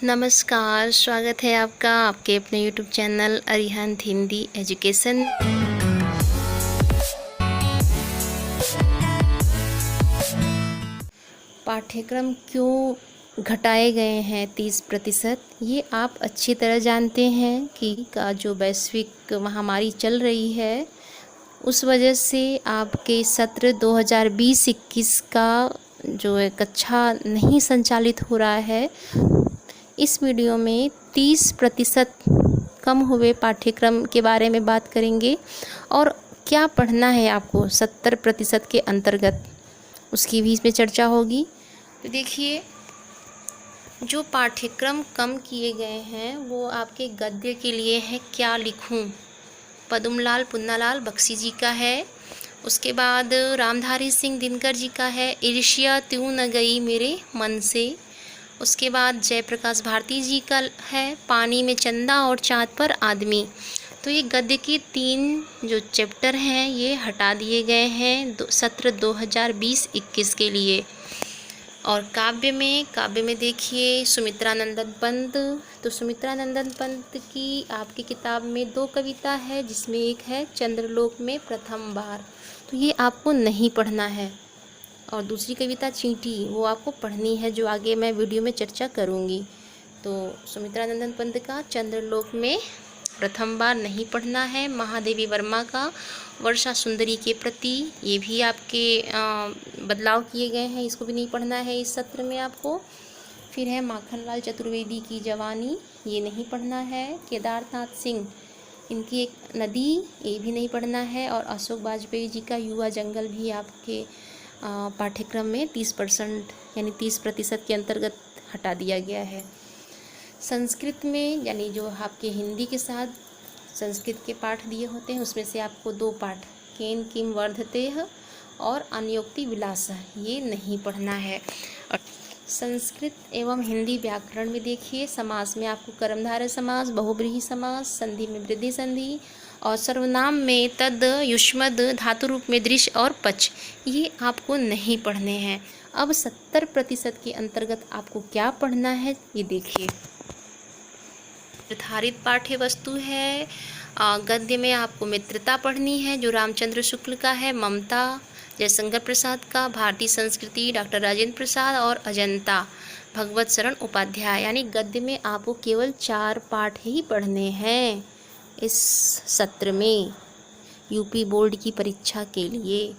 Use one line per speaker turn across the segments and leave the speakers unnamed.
नमस्कार, स्वागत है आपका आपके अपने YouTube channel Arihant Hindi education. पाठ्यक्रम क्यों घटाए गए हैं 30%? ये आप अच्छी तरह जानते हैं कि का जो वैश्विक महामारी चल रही है उस वजह से आपके सत्र 2020-21 का जो है कक्षा नहीं संचालित हो रहा है। इस वीडियो में 30% कम हुए पाठ्यक्रम के बारे में बात करेंगे और क्या पढ़ना है आपको 70% के अंतर्गत, उसकी भी इसमें चर्चा होगी। तो देखिए, जो पाठ्यक्रम कम किए गए हैं वो आपके गद्य के लिए है क्या लिखूं, पद्मलाल पुन्नालाल बख्शी जी का है। उसके बाद रामधारी सिंह दिनकर जी का है ईर्ष्या त्यों न गई मेरे मन से। उसके बाद जयप्रकाश भारती जी का है पानी में चंदा और चाँद पर आदमी। तो ये गद्य के 3 जो चैप्टर हैं ये हटा दिए गए हैं सत्र 2020-21 के लिए। और काव्य में देखिए सुमित्रानंदन पंत। तो सुमित्रानंदन पंत की आपकी किताब में 2 कविता है, जिसमें एक है चंद्रलोक में प्रथम बार, तो ये आपको नहीं पढ़ना है। और दूसरी कविता चींटी, वो आपको पढ़नी है, जो आगे मैं वीडियो में चर्चा करूँगी। तो सुमित्रानंदन पंत का चंद्रलोक में प्रथम बार नहीं पढ़ना है। महादेवी वर्मा का वर्षा सुंदरी के प्रति, ये भी आपके बदलाव किए गए हैं, इसको भी नहीं पढ़ना है इस सत्र में आपको। फिर है माखनलाल चतुर्वेदी की जवानी, ये नहीं पढ़ना है। केदारनाथ सिंह, इनकी एक नदी, ये भी नहीं पढ़ना है। और अशोक वाजपेयी जी का युवा जंगल भी आपके पाठ्यक्रम में 30% यानी 30% के अंतर्गत हटा दिया गया है। संस्कृत में यानी जो आपके हिंदी के साथ संस्कृत के पाठ दिए होते हैं उसमें से आपको 2 पाठ केन किम वर्धतेह और अन्योक्ति विलास, ये नहीं पढ़ना है। और संस्कृत एवं हिंदी व्याकरण में देखिए समास में आपको कर्मधारय समास, बहुब्रीहि समास, संधि में वृद्धि संधि और सर्वनाम में तद, युष्मद, धातु रूप में दृश्य और पच, ये आपको नहीं पढ़ने हैं। अब 70% के अंतर्गत आपको क्या पढ़ना है ये देखिए। निर्धारित पाठ्य वस्तु है। गद्य में आपको मित्रता पढ़नी है जो रामचंद्र शुक्ल का है, ममता जयशंकर प्रसाद का, भारतीय संस्कृति डॉक्टर राजेंद्र प्रसाद और अजंता भगवत शरण उपाध्याय। यानी गद्य में आपको केवल 4 पाठ ही पढ़ने हैं इस सत्र में यूपी बोर्ड की परीक्षा के लिए।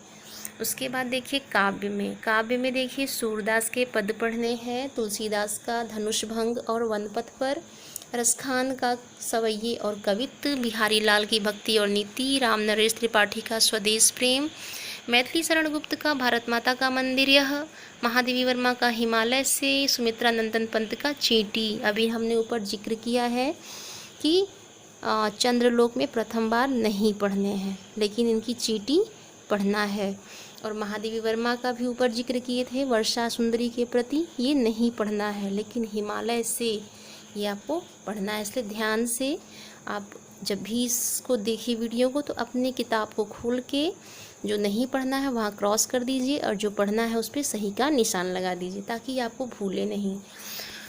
उसके बाद देखिए काव्य में देखिए सूरदास के पद पढ़ने हैं, तुलसीदास का धनुष भंग और वनपथ पर, रसखान का सवैये और कवित्त, बिहारी लाल की भक्ति और नीति, राम नरेश त्रिपाठी का स्वदेश प्रेम, मैथिली शरण गुप्त का भारत माता का मंदिर यह, महादेवी वर्मा का हिमालय से, सुमित्रानंदन पंत का चींटी। अभी हमने ऊपर जिक्र किया है कि चंद्रलोक में प्रथम बार नहीं पढ़ने हैं, लेकिन इनकी चींटी पढ़ना है। और महादेवी वर्मा का भी ऊपर जिक्र किए थे वर्षा सुंदरी के प्रति, ये नहीं पढ़ना है, लेकिन हिमालय से ये आपको पढ़ना है। इसलिए ध्यान से आप जब भी इसको देखिए वीडियो को, तो अपनी किताब को खोल के जो नहीं पढ़ना है वहाँ क्रॉस कर दीजिए और जो पढ़ना है उस पर सही का निशान लगा दीजिए ताकि आपको भूले नहीं।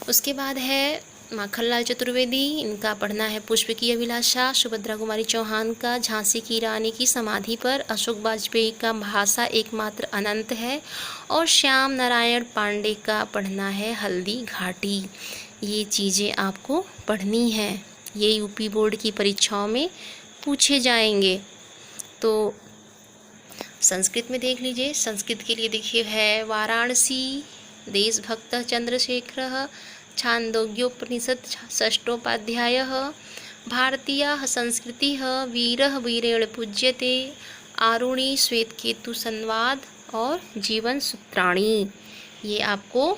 उसके बाद है माखनलाल चतुर्वेदी, इनका पढ़ना है पुष्प की अभिलाषा, सुभद्रा कुमारी चौहान का झांसी की रानी की समाधि पर, अशोक वाजपेयी का भाषा एकमात्र अनंत है और श्याम नारायण पांडे का पढ़ना है हल्दी घाटी। ये चीज़ें आपको पढ़नी है, ये यूपी बोर्ड की परीक्षाओं में पूछे जाएंगे। तो संस्कृत में देख लीजिए, संस्कृत के लिए देखिए है वाराणसी देशभक्त चंद्रशेखर, छांदोग्योपनिषद षष्ठोपाध्याय, भारतीय संस्कृति वीरः वीरेण पूज्यते, आरुणि श्वेतकेतु संवाद और जीवन सूत्राणी, ये आपको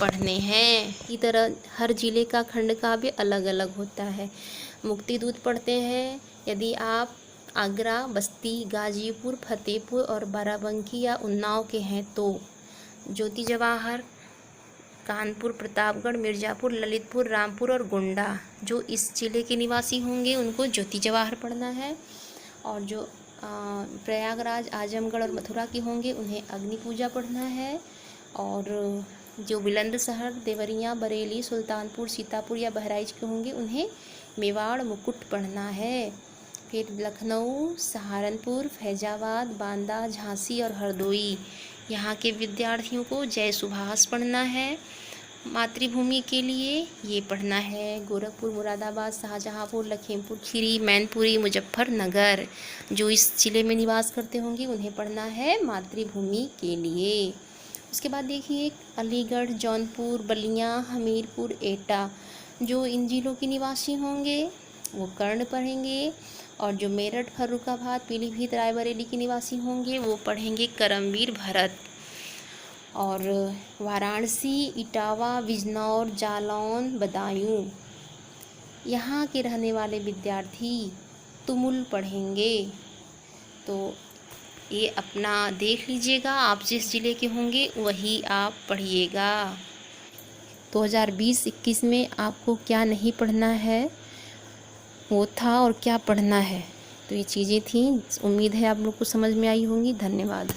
पढ़ने हैं। इसी तरह हर जिले का खंड काव्य अलग अलग होता है। मुक्तिदूत पढ़ते हैं यदि आप आगरा, बस्ती, गाजीपुर, फतेहपुर और बाराबंकी या उन्नाव के हैं तो। ज्योति जवाहर कानपुर, प्रतापगढ़, मिर्ज़ापुर, ललितपुर, रामपुर और गोंडा, जो इस जिले के निवासी होंगे उनको ज्योति जवाहर पढ़ना है। और जो प्रयागराज, आजमगढ़ और मथुरा के होंगे उन्हें अग्नि पूजा पढ़ना है। और जो बुलंदशहर, देवरिया, बरेली, सुल्तानपुर, सीतापुर या बहराइच के होंगे उन्हें मेवाड़ मुकुट पढ़ना है। फिर लखनऊ, सहारनपुर, फैजाबाद, बांदा, झांसी और हरदोई यहाँ के विद्यार्थियों को जय सुभाष पढ़ना है। मातृभूमि के लिए ये पढ़ना है गोरखपुर, मुरादाबाद, शाहजहांपुर, लखीमपुर खीरी, मैनपुरी, मुजफ्फरनगर जो इस ज़िले में निवास करते होंगे उन्हें पढ़ना है मातृभूमि के लिए। उसके बाद देखिए अलीगढ़, जौनपुर, बलिया, हमीरपुर, एटा जो इन जिलों के निवासी होंगे वो कर्ण पढ़ेंगे, और जो मेरठ, फर्रुखाबाद, पीलीभीत, रायबरेली के निवासी होंगे वो पढ़ेंगे करमवीर भरत। और वाराणसी, इटावा, बिजनौर, जालौन, बदायूं यहाँ के रहने वाले विद्यार्थी तुमुल पढ़ेंगे। तो ये अपना देख लीजिएगा, आप जिस ज़िले के होंगे वही आप पढ़िएगा। 2020-21 में आपको क्या नहीं पढ़ना है वो था और क्या पढ़ना है, तो ये चीज़ें थी। उम्मीद है आप लोग को समझ में आई होंगी। धन्यवाद।